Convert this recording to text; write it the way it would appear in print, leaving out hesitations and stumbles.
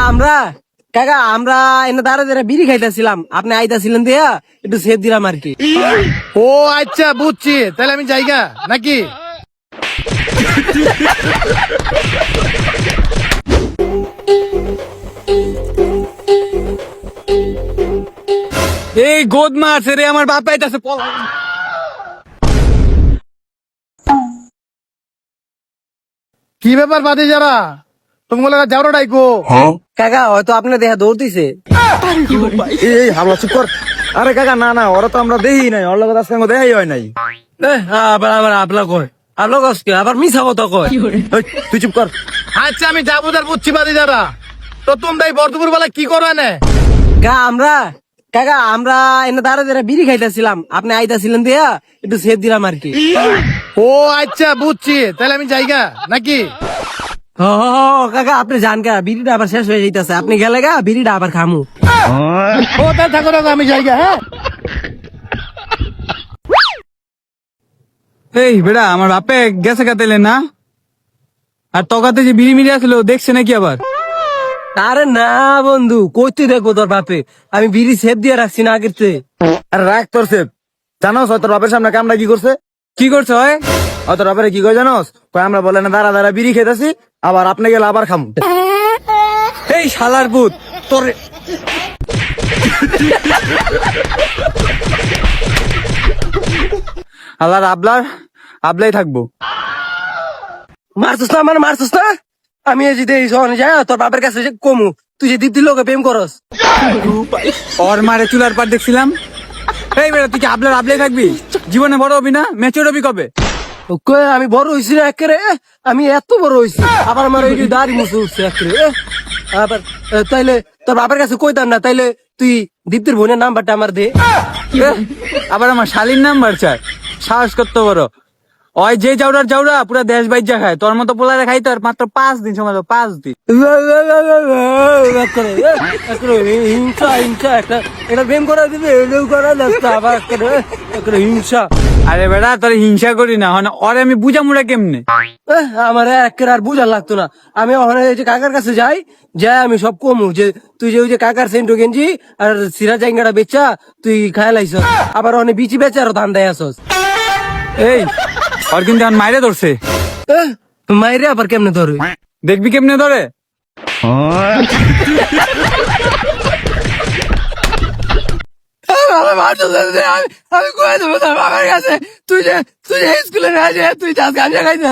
আমরা কাকা আমরা এনে দাঁড়া বিড়ি খাইতেছিলাম, আপনি আইতাছিলেন দিয়া একটু সেফ দিলাম আর কি। ও আচ্ছা, বুঝছি, তাহলে আমি যাইগা নাকি? এই গোদ মারছে রে, আমার বাপ আইতাছে। কি ব্যাপার বাদে যারা তোমাগুলো যাওয়ার ডাইকো? কাকা হয়তো আপনার দেহা দৌড়তিছে। এই হামলা চুপ কর। আরে কাকা না না, ওরা তো আমরা দেখি নাই, ওর লগত আজকে দেখাই হয় নাই। আবার আবার আপনার কয়, আপনার কষ্ট আবার মিছা কথা কয়। এই, তুই চুপ কর। আচ্ছা আমি যাবো, তার বুঝছি বাদে যারা। তো তোমরা এই বর্ধপুর বেলা কি করো এনে? কাকা আমরা এনে দাঁড়া বিড়ি খাইতেছিলাম, আপনি আইতাছিলেন দিয়া একটু সেফ দিলাম আর কি। ও আচ্ছা, বুঝছি, তাহলে আমি যাইগা নাকি? ও কাকা আপনি জান কা বিড়িটা আবার শেষ হয়ে যাইতেছে, আপনি গেলে গা বিড়িটা আবার খামু। ও তাহলে থাকো থাকো, আমি যাইগা। হ্যাঁ এই বেড়া, আমার বাপে গেছে কাতেলে না, আর তকাতে যে বিড়ি মিড়ি আসলো দেখছে নাকি আবার? আরে না বন্ধু, কইতে দেখবো তোর বাপে, আমি বিড়ি সেফ দিয়ে রাখছি না আগের চেয়ে। আরে রাখ তোর সেপ। জানোস তোর বাপের সামনে কামটা কি করছে? কি করছে হয়? তোর বাপের কি কয় জানোস? কয় আমরা বলে না দাঁড়া দাঁড়া বিড়ি খেতেছি, আবার আপনি গেলে আবার খামু। এই শালার পুত তোর। আল্লাহ আবলার আবলাই থাকবো। মারছিস না আমার, মারছিস না? আমি এই যে এই শহরে যাই তোর বাপের কাছে যে কমু, তুই যে দীপ্তির লোকে প্রেম করস। ওর মারে চুলার পার দেখছিলাম। এই বেড়া, তুই কি আবলার আবলাই থাকবি? জীবনে বড় হবি না? ম্যাচিওর হবি কবে? কই আমি বড় হইছি না একেরে, আমি এত বড় হইছি, আবার আমার ওই যে দাড়ি মুছে উঠছে একেরে। আবার তাইলে তোর বাপের কাছে কইতাম না, তাইলে তুই দীপ্তির বোনের নাম্বারটা আমার দে। আবার আমার শালীর নাম্বার চায়? সাহস করতে বড়। ওই যে জাউরার জাউরা পুরা দেশ বাইজা খায়, তোর মতো পোলারে খাইতে আর মাত্র 5 দিন সময়, 5 দিন। হিংসা হিংসা একটা এটা প্রেম করা দিবে, এটাও করা লাগতো আবার একটা হিংসা। আরে বেড়া, তোর হিংসা করি না, ওরে আমি বুঝা মুড়া কেমনে? আমার একের আর বুঝা লাগতো না, আমি ওখানে এই যে কাকার কাছে যাই, যাই আমি সব কমু যে তুই যে ওই যে কাকার সেন্টু গেঞ্জি আর সিরা জাইঙ্গাটা বেচা তুই খায় লাইছ, আবার অনেক বিচি বেচা আরো ধান দেয় আসস। এই ওর কিন্তু এখন মাইরে ধরছে। মাইরে আবার কেমনে ধরবি? দেখবি কেমনে ধরে। আমি কয়ে দেবো তোর বাবার কাছে, তুই যে স্কুলে না, তুই গাঁজা খাইতে